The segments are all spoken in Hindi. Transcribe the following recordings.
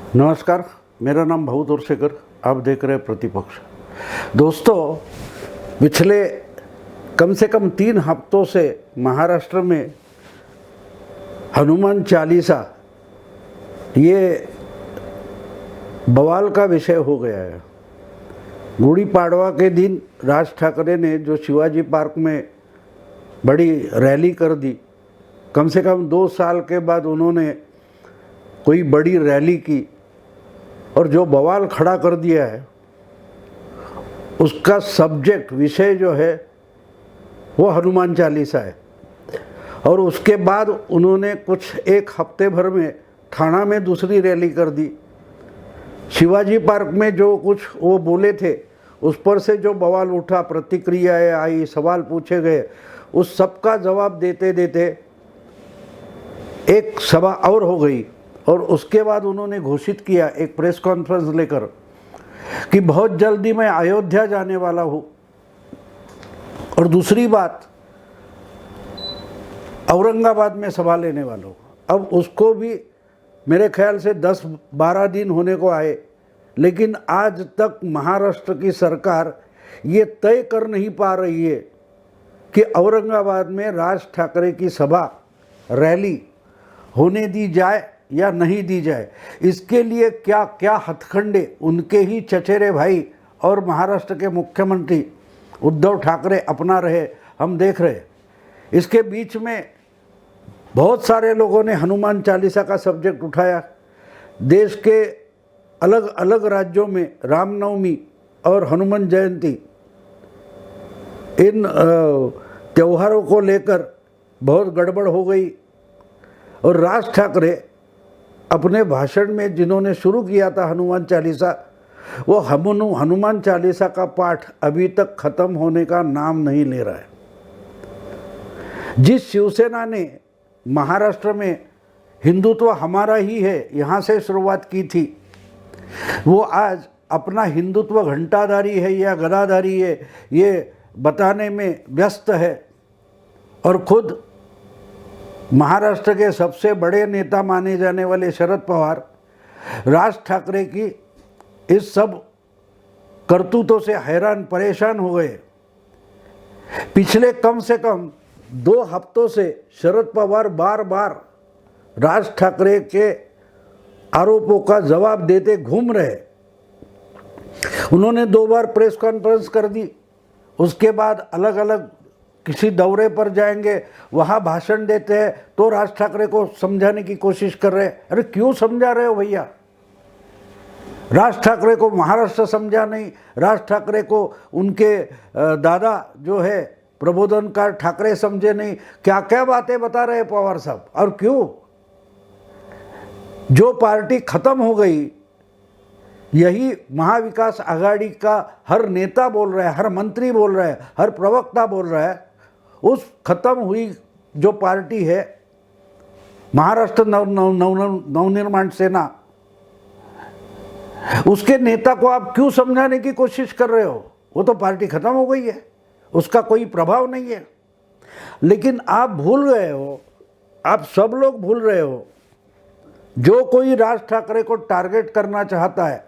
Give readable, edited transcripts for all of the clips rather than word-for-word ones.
नमस्कार, मेरा नाम भाऊ तोरसेकर। आप देख रहे हैं प्रतिपक्ष। दोस्तों, पिछले कम से कम 3 हफ्तों से महाराष्ट्र में हनुमान चालीसा ये बवाल का विषय हो गया है। गुड़ी पाड़वा के दिन राज ठाकरे ने जो शिवाजी पार्क में बड़ी रैली कर दी, कम से कम 2 साल के बाद उन्होंने कोई बड़ी रैली की और जो बवाल खड़ा कर दिया है, उसका सब्जेक्ट विषय जो है वो हनुमान चालीसा है। और उसके बाद उन्होंने कुछ 1 हफ्ते भर में ठाणा में दूसरी रैली कर दी। शिवाजी पार्क में जो कुछ वो बोले थे उस पर से जो बवाल उठा, प्रतिक्रियाएं आई, सवाल पूछे गए, उस सब का जवाब देते देते एक सभा और हो गई। और उसके बाद उन्होंने घोषित किया एक प्रेस कॉन्फ्रेंस लेकर कि बहुत जल्दी मैं अयोध्या जाने वाला हूँ। और दूसरी बात, औरंगाबाद में सभा लेने वाला हूँ। अब उसको भी मेरे ख्याल से 10-12 दिन होने को आए, लेकिन आज तक महाराष्ट्र की सरकार ये तय कर नहीं पा रही है कि औरंगाबाद में राज ठाकरे की सभा, रैली होने दी जाए या नहीं दी जाए। इसके लिए क्या क्या हथकंडे उनके ही चचेरे भाई और महाराष्ट्र के मुख्यमंत्री उद्धव ठाकरे अपना रहे, हम देख रहे। इसके बीच में बहुत सारे लोगों ने हनुमान चालीसा का सब्जेक्ट उठाया। देश के अलग अलग राज्यों में रामनवमी और हनुमान जयंती, इन त्योहारों को लेकर बहुत गड़बड़ हो गई। और राज ठाकरे अपने भाषण में जिन्होंने शुरू किया था हनुमान चालीसा, वो हनुमान चालीसा का पाठ अभी तक खत्म होने का नाम नहीं ले रहा है। जिस शिवसेना ने महाराष्ट्र में हिंदुत्व हमारा ही है यहाँ से शुरुआत की थी, वो आज अपना हिंदुत्व घंटाधारी है या गदाधारी है ये बताने में व्यस्त है। और खुद महाराष्ट्र के सबसे बड़े नेता माने जाने वाले शरद पवार राज ठाकरे की इस सब करतूतों से हैरान परेशान हो गए। पिछले कम से कम 2 हफ्तों से शरद पवार बार बार राज ठाकरे के आरोपों का जवाब देते घूम रहे। उन्होंने 2 बार प्रेस कॉन्फ्रेंस कर दी, उसके बाद अलग अलग किसी दौरे पर जाएंगे, वहाँ भाषण देते हैं तो राज ठाकरे को समझाने की कोशिश कर रहे हैं। अरे क्यों समझा रहे हो भैया? राज ठाकरे को महाराष्ट्र समझा नहीं, राज ठाकरे को उनके दादा जो है प्रबोधनकार ठाकरे समझे नहीं। क्या क्या बातें बता रहे हैं पवार साहब। और क्यों? जो पार्टी खत्म हो गई, यही महाविकास आघाड़ी का हर नेता बोल रहा है, हर मंत्री बोल रहा है, हर प्रवक्ता बोल रहा है, उस खत्म हुई जो पार्टी है महाराष्ट्र नवनिर्माण सेना, उसके नेता को आप क्यों समझाने की कोशिश कर रहे हो? वो तो पार्टी खत्म हो गई है, उसका कोई प्रभाव नहीं है। लेकिन आप भूल गए हो, आप सब लोग भूल रहे हो, जो कोई राज ठाकरे को टारगेट करना चाहता है,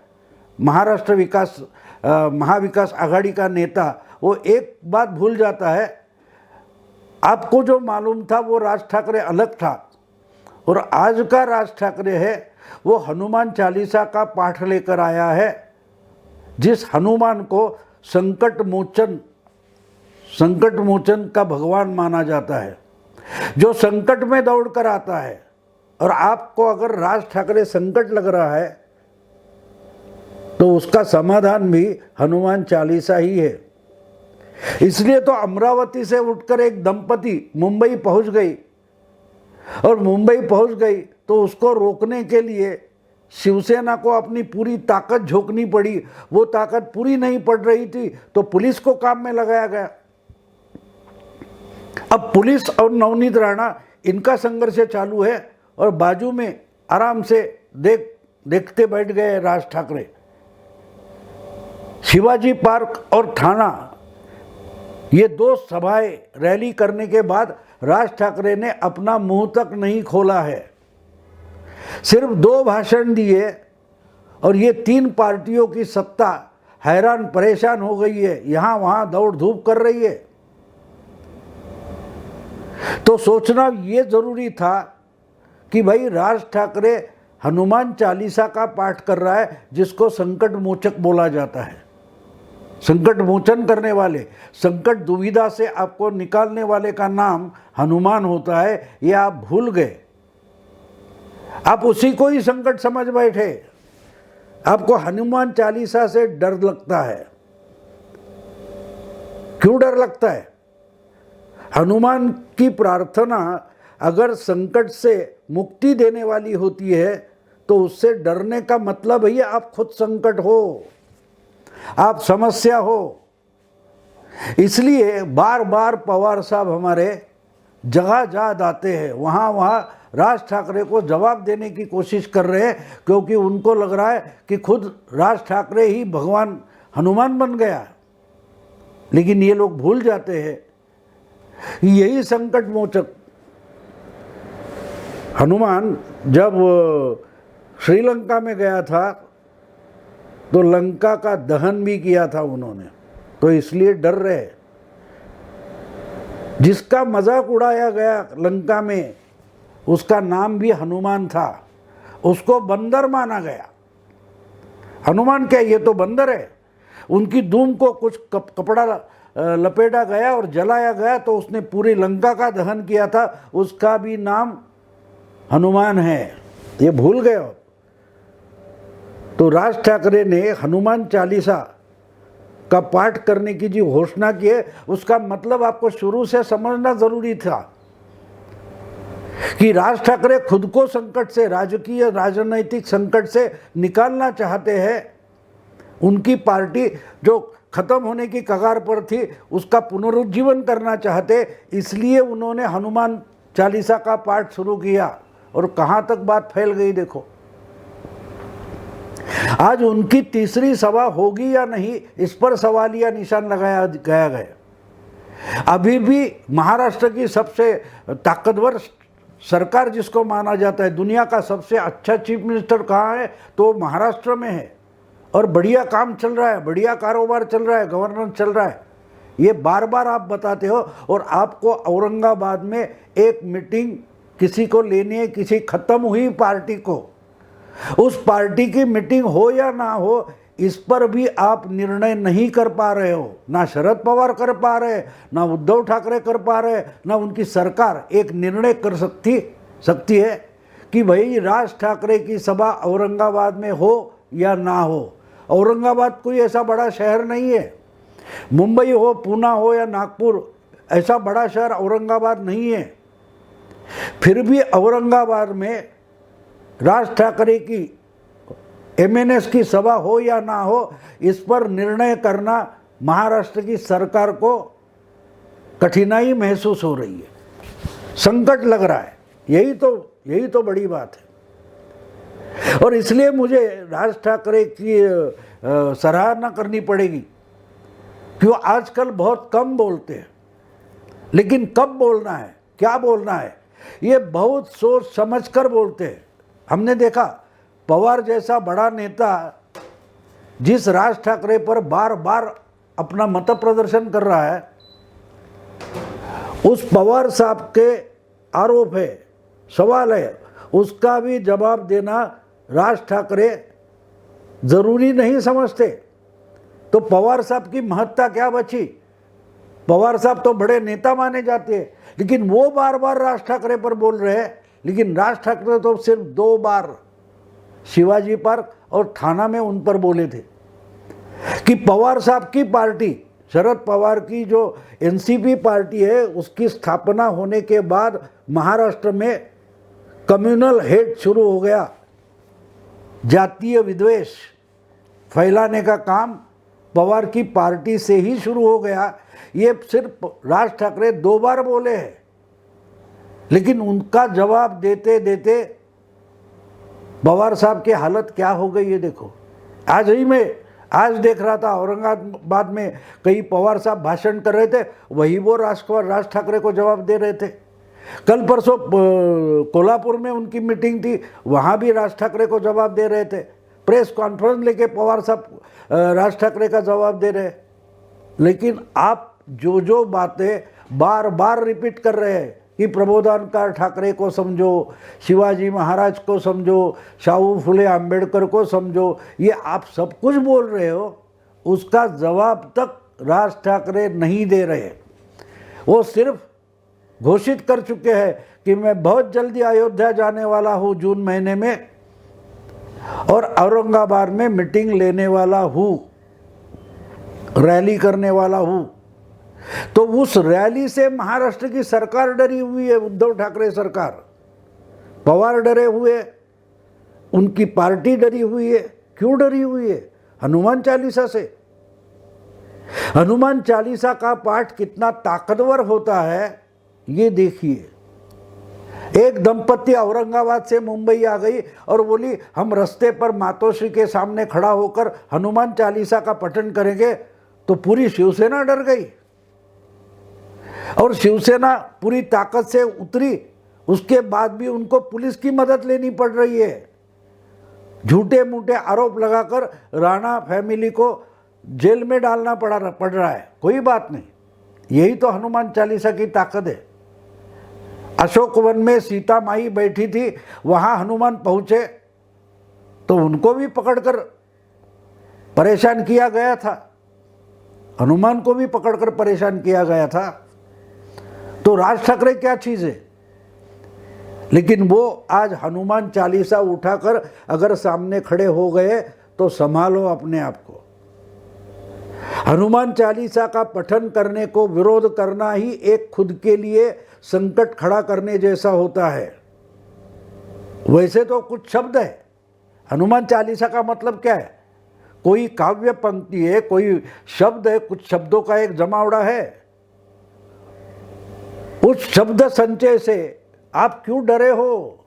महाविकास आघाड़ी का नेता, वो एक बात भूल जाता है। आपको जो मालूम था वो राज ठाकरे अलग था, और आज का राज ठाकरे है वो हनुमान चालीसा का पाठ लेकर आया है, जिस हनुमान को संकट मोचन का भगवान माना जाता है, जो संकट में दौड़ कर आता है। और आपको अगर राज ठाकरे संकट लग रहा है तो उसका समाधान भी हनुमान चालीसा ही है। इसलिए तो अमरावती से उठकर एक दंपति मुंबई पहुंच गई, और मुंबई पहुंच गई तो उसको रोकने के लिए शिवसेना को अपनी पूरी ताकत झोंकनी पड़ी। वो ताकत पूरी नहीं पड़ रही थी तो पुलिस को काम में लगाया गया। अब पुलिस और नवनीत राणा इनका संघर्ष चालू है, और बाजू में आराम से देखते बैठ गए राज ठाकरे। शिवाजी पार्क और ठाणा, ये 2 सभाएं रैली करने के बाद राज ठाकरे ने अपना मुंह तक नहीं खोला है। सिर्फ 2 भाषण दिए और ये तीन पार्टियों की सत्ता हैरान परेशान हो गई है, यहाँ वहाँ दौड़ धूप कर रही है। तो सोचना ये जरूरी था कि भाई राज ठाकरे हनुमान चालीसा का पाठ कर रहा है, जिसको संकट मोचक बोला जाता है, संकट मोचन करने वाले, संकट दुविधा से आपको निकालने वाले का नाम हनुमान होता है। ये आप भूल गए, आप उसी को ही संकट समझ बैठे। आपको हनुमान चालीसा से डर लगता है। क्यों डर लगता है? हनुमान की प्रार्थना अगर संकट से मुक्ति देने वाली होती है तो उससे डरने का मतलब है आप खुद संकट हो, आप समस्या हो। इसलिए बार बार पवार साहब हमारे जगह जगह आते हैं, वहाँ वहाँ राज ठाकरे को जवाब देने की कोशिश कर रहे हैं, क्योंकि उनको लग रहा है कि खुद राज ठाकरे ही भगवान हनुमान बन गया। लेकिन ये लोग भूल जाते हैं यही संकट मोचक हनुमान जब श्रीलंका में गया था तो लंका का दहन भी किया था उन्होंने, तो इसलिए डर रहे। जिसका मजाक उड़ाया गया लंका में उसका नाम भी हनुमान था, उसको बंदर माना गया। हनुमान क्या, ये तो बंदर है। उनकी धूम को कुछ कपड़ा लपेटा गया और जलाया गया तो उसने पूरी लंका का दहन किया था, उसका भी नाम हनुमान है। ये भूल गए हो। तो राज ठाकरे ने हनुमान चालीसा का पाठ करने की जो घोषणा की है उसका मतलब आपको शुरू से समझना जरूरी था कि राज ठाकरे खुद को संकट से, राजकीय राजनैतिक संकट से निकालना चाहते हैं। उनकी पार्टी जो खत्म होने की कगार पर थी उसका पुनरुज्जीवन करना चाहते, इसलिए उन्होंने हनुमान चालीसा का पाठ शुरू किया। और कहां तक बात फैल गई देखो। आज उनकी तीसरी सभा होगी या नहीं, इस पर सवालिया निशान लगाया गया। अभी भी महाराष्ट्र की सबसे ताकतवर सरकार जिसको माना जाता है, दुनिया का सबसे अच्छा चीफ मिनिस्टर कहाँ है, तो महाराष्ट्र में है। और बढ़िया काम चल रहा है, बढ़िया कारोबार चल रहा है, गवर्नेंस चल रहा है। ये बार बार आप बताते हो। और आपको औरंगाबाद में एक मीटिंग किसी को लेनी है, किसी खत्म हुई पार्टी को, उस पार्टी की मीटिंग हो या ना हो, इस पर भी आप निर्णय नहीं कर पा रहे हो। ना शरद पवार कर पा रहे, ना उद्धव ठाकरे कर पा रहे, ना उनकी सरकार एक निर्णय कर सकती है कि भाई राज ठाकरे की सभा औरंगाबाद में हो या ना हो। औरंगाबाद कोई ऐसा बड़ा शहर नहीं है। मुंबई हो, पूना हो या नागपुर, ऐसा बड़ा शहर औरंगाबाद नहीं है। फिर भी औरंगाबाद में राज ठाकरे की एमएनएस की सभा हो या ना हो, इस पर निर्णय करना महाराष्ट्र की सरकार को कठिनाई महसूस हो रही है, संकट लग रहा है। यही तो बड़ी बात है। और इसलिए मुझे राज ठाकरे की सराहना करनी पड़ेगी कि वो आजकल बहुत कम बोलते हैं, लेकिन कब बोलना है, क्या बोलना है, ये बहुत सोच समझ कर बोलते हैं। हमने देखा पवार जैसा बड़ा नेता जिस राज ठाकरे पर बार बार अपना मत प्रदर्शन कर रहा है, उस पवार साहब के आरोप है, सवाल है, उसका भी जवाब देना राज ठाकरे जरूरी नहीं समझते। तो पवार साहब की महत्ता क्या बची? पवार साहब तो बड़े नेता माने जाते हैं, लेकिन वो बार बार राज ठाकरे पर बोल रहे हैं। लेकिन राज ठाकरे तो सिर्फ 2 बार शिवाजी पार्क और थाना में उन पर बोले थे कि पवार साहब की पार्टी, शरद पवार की जो एनसीपी पार्टी है, उसकी स्थापना होने के बाद महाराष्ट्र में कम्युनल हेट शुरू हो गया। जातीय विद्वेष फैलाने का काम पवार की पार्टी से ही शुरू हो गया। ये सिर्फ राज ठाकरे 2 बार बोले हैं, लेकिन उनका जवाब देते देते पवार साहब की हालत क्या हो गई है देखो। आज देख रहा था औरंगाबाद में कई पवार साहब भाषण कर रहे थे, वही वो राज ठाकरे को जवाब दे रहे थे। कल परसों कोल्हापुर में उनकी मीटिंग थी, वहाँ भी राज ठाकरे को जवाब दे रहे थे। प्रेस कॉन्फ्रेंस लेके पवार साहब राज ठाकरे का जवाब दे रहे हैं। लेकिन आप जो जो बातें बार बार रिपीट कर रहे हैं कि प्रबोधनकार ठाकरे को समझो, शिवाजी महाराज को समझो, शाहू फुले अंबेडकर को समझो, ये आप सब कुछ बोल रहे हो, उसका जवाब तक राज ठाकरे नहीं दे रहे। वो सिर्फ घोषित कर चुके हैं कि मैं बहुत जल्दी अयोध्या जाने वाला हूँ जून महीने में और औरंगाबाद में मीटिंग लेने वाला हूँ, रैली करने वाला हूँ। तो उस रैली से महाराष्ट्र की सरकार डरी हुई है, उद्धव ठाकरे सरकार। पवार डरे हुए, उनकी पार्टी डरी हुई है। क्यों डरी हुई है? हनुमान चालीसा से। हनुमान चालीसा का पाठ कितना ताकतवर होता है ये देखिए। एक दंपत्ति औरंगाबाद से मुंबई आ गई और बोली हम रास्ते पर मातोश्री के सामने खड़ा होकर हनुमान चालीसा का पठन करेंगे, तो पूरी शिवसेना डर गई और शिवसेना पूरी ताकत से उतरी। उसके बाद भी उनको पुलिस की मदद लेनी पड़ रही है। झूठे मूठे आरोप लगाकर राणा फैमिली को जेल में डालना पड़ रहा है। कोई बात नहीं, यही तो हनुमान चालीसा की ताकत है। अशोक वन में सीता माई बैठी थी, वहां हनुमान पहुंचे तो उनको भी पकड़कर परेशान किया गया था, हनुमान को भी पकड़कर परेशान किया गया था। तो राज ठाकरे क्या चीज है? लेकिन वो आज हनुमान चालीसा उठाकर अगर सामने खड़े हो गए तो संभालो अपने आप को। हनुमान चालीसा का पठन करने को विरोध करना ही एक खुद के लिए संकट खड़ा करने जैसा होता है। वैसे तो कुछ शब्द है, हनुमान चालीसा का मतलब क्या है? कोई काव्य पंक्ति है, कोई शब्द है, कुछ शब्दों का एक जमावड़ा है। उस शब्द संचय से आप क्यों डरे हो?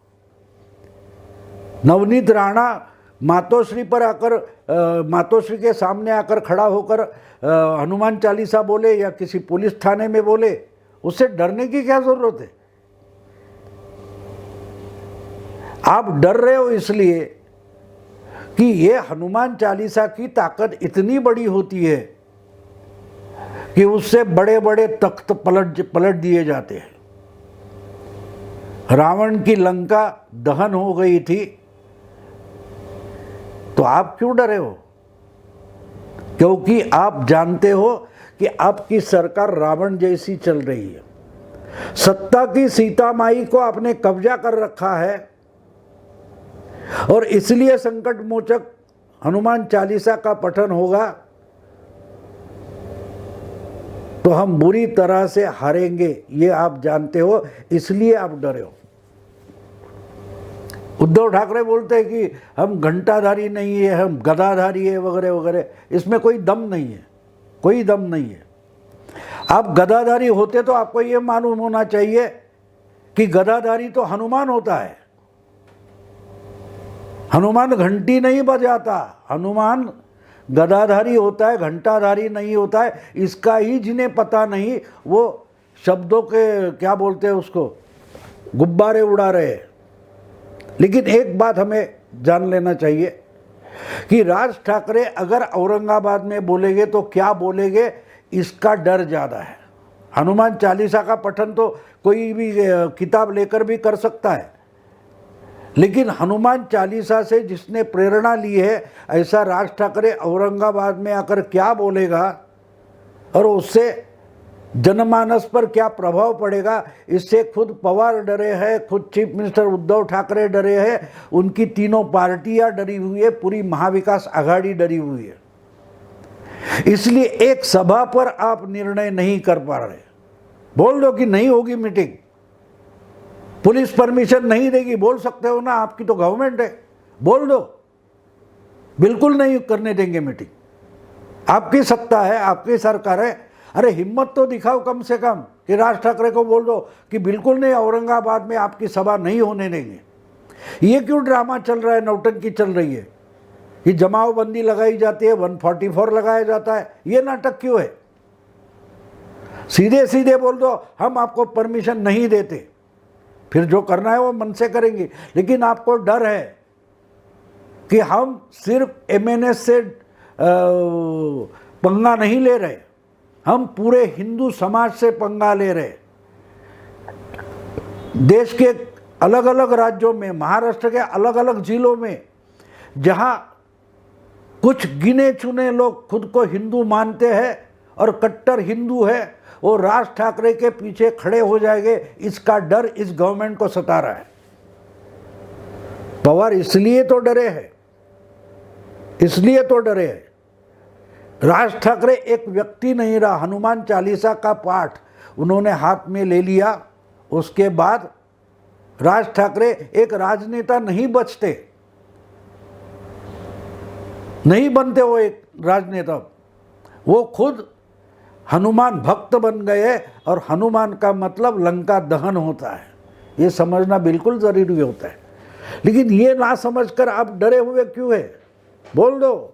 नवनीत राणा मातोश्री पर आकर मातोश्री के सामने आकर खड़ा होकर हनुमान चालीसा बोले या किसी पुलिस थाने में बोले, उससे डरने की क्या जरूरत है? आप डर रहे हो इसलिए कि ये हनुमान चालीसा की ताकत इतनी बड़ी होती है कि उससे बड़े बड़े तख्त पलट दिए जाते हैं। रावण की लंका दहन हो गई थी, तो आप क्यों डरे हो? क्योंकि आप जानते हो कि आपकी सरकार रावण जैसी चल रही है। सत्ता की सीता माई को आपने कब्जा कर रखा है और इसलिए संकट मोचक हनुमान चालीसा का पठन होगा तो हम बुरी तरह से हारेंगे, ये आप जानते हो, इसलिए आप डरे हो। उद्धव ठाकरे बोलते हैं कि हम घंटाधारी नहीं है, हम गदाधारी है वगैरह वगैरह। इसमें कोई दम नहीं है, कोई दम नहीं है। आप गदाधारी होते तो आपको ये मालूम होना चाहिए कि गदाधारी तो हनुमान होता है। हनुमान घंटी नहीं बजाता, हनुमान गदाधारी होता है, घंटाधारी नहीं होता है। इसका ही जिन्हें पता नहीं वो शब्दों के क्या बोलते हैं उसको, गुब्बारे उड़ा रहे हैं। लेकिन एक बात हमें जान लेना चाहिए कि राज ठाकरे अगर औरंगाबाद में बोलेंगे तो क्या बोलेंगे, इसका डर ज़्यादा है। हनुमान चालीसा का पठन तो कोई भी किताब लेकर भी कर सकता है, लेकिन हनुमान चालीसा से जिसने प्रेरणा ली है, ऐसा राज ठाकरे औरंगाबाद में आकर क्या बोलेगा और उससे जनमानस पर क्या प्रभाव पड़ेगा, इससे खुद पवार डरे हैं, खुद चीफ मिनिस्टर उद्धव ठाकरे डरे हैं, उनकी तीनों पार्टियां डरी हुई है, पूरी महाविकास आघाड़ी डरी हुई है। इसलिए एक सभा पर आप निर्णय नहीं कर पा रहे। बोल दो कि नहीं होगी मीटिंग, पुलिस परमिशन नहीं देगी, बोल सकते हो ना, आपकी तो गवर्नमेंट है, बोल दो बिल्कुल नहीं करने देंगे मीटिंग, आपकी सत्ता है, आपकी सरकार है। अरे हिम्मत तो दिखाओ कम से कम कि राज ठाकरे को बोल दो कि बिल्कुल नहीं, औरंगाबाद में आपकी सभा नहीं होने देंगे। ये क्यों ड्रामा चल रहा है, नौटंकी चल रही है कि जमावबंदी लगाई जाती है, 144 लगाया जाता है, ये नाटक क्यों है? सीधे सीधे बोल दो हम आपको परमिशन नहीं देते, फिर जो करना है वो मन से करेंगे। लेकिन आपको डर है कि हम सिर्फ एमएनएस से पंगा नहीं ले रहे, हम पूरे हिंदू समाज से पंगा ले रहे। देश के अलग अलग राज्यों में, महाराष्ट्र के अलग अलग जिलों में जहां कुछ गिने चुने लोग खुद को हिंदू मानते हैं और कट्टर हिंदू है, वो राज ठाकरे के पीछे खड़े हो जाएंगे, इसका डर इस गवर्नमेंट को सता रहा है। पवार इसलिए तो डरे हैं, इसलिए तो डरे हैं। राज ठाकरे एक व्यक्ति नहीं रहा। हनुमान चालीसा का पाठ उन्होंने हाथ में ले लिया, उसके बाद राज ठाकरे एक राजनेता नहीं बचते, नहीं बनते वो एक राजनेता। वो खुद हनुमान भक्त बन गए और हनुमान का मतलब लंका दहन होता है, ये समझना बिल्कुल ज़रूरी होता है। लेकिन ये ना समझकर आप डरे हुए क्यों है? बोल दो।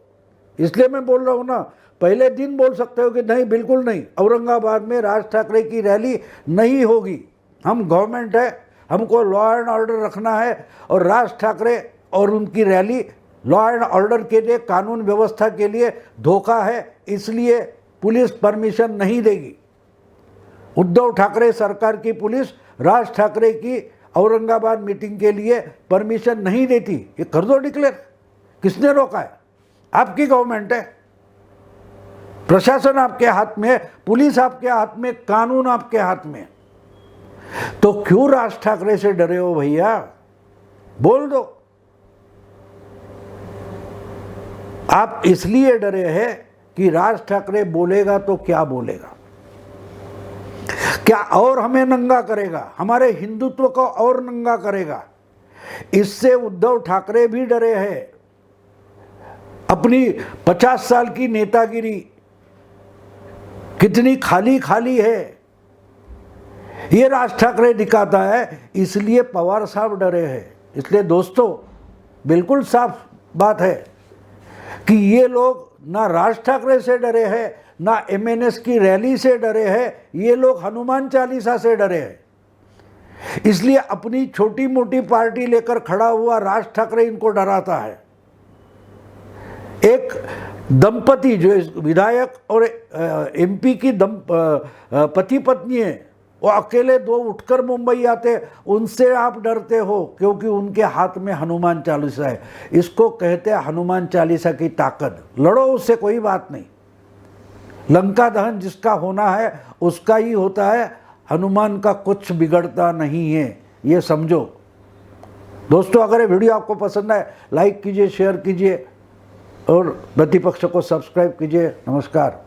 इसलिए मैं बोल रहा हूँ ना, पहले दिन बोल सकते हो कि नहीं, बिल्कुल नहीं, औरंगाबाद में राज ठाकरे की रैली नहीं होगी, हम गवर्नमेंट है, हमको लॉ एंड ऑर्डर रखना है और राज ठाकरे और उनकी रैली लॉ एंड ऑर्डर के लिए, कानून व्यवस्था के लिए धोखा है, इसलिए पुलिस परमिशन नहीं देगी। उद्धव ठाकरे सरकार की पुलिस राज ठाकरे की औरंगाबाद मीटिंग के लिए परमिशन नहीं देती, ये कर दो डिक्लेयर। किसने रोका है? आपकी गवर्नमेंट है, प्रशासन आपके हाथ में, पुलिस आपके हाथ में, कानून आपके हाथ में। तो क्यों राज ठाकरे से डरे हो भैया? बोल दो। आप इसलिए डरे हैं कि राज ठाकरे बोलेगा तो क्या बोलेगा, क्या और हमें नंगा करेगा, हमारे हिंदुत्व को और नंगा करेगा। इससे उद्धव ठाकरे भी डरे हैं। अपनी 50 साल की नेतागिरी कितनी खाली खाली है, ये राज ठाकरे दिखाता है, इसलिए पवार साहब डरे हैं। इसलिए दोस्तों, बिल्कुल साफ बात है कि ये लोग ना राज ठाकरे से डरे हैं, ना एमएनएस की रैली से डरे हैं, ये लोग हनुमान चालीसा से डरे हैं। इसलिए अपनी छोटी मोटी पार्टी लेकर खड़ा हुआ राज ठाकरे इनको डराता है। एक दंपति जो विधायक और एमपी की पति पत्नी है, वो अकेले दो उठकर मुंबई आते, उनसे आप डरते हो क्योंकि उनके हाथ में हनुमान चालीसा है। इसको कहते हैं हनुमान चालीसा की ताकत। लड़ो उससे, कोई बात नहीं। लंका दहन जिसका होना है उसका ही होता है, हनुमान का कुछ बिगड़ता नहीं है, ये समझो। दोस्तों, अगर ये वीडियो आपको पसंद आए, लाइक कीजिए, शेयर कीजिए और प्रतिपक्ष को सब्सक्राइब कीजिए। नमस्कार।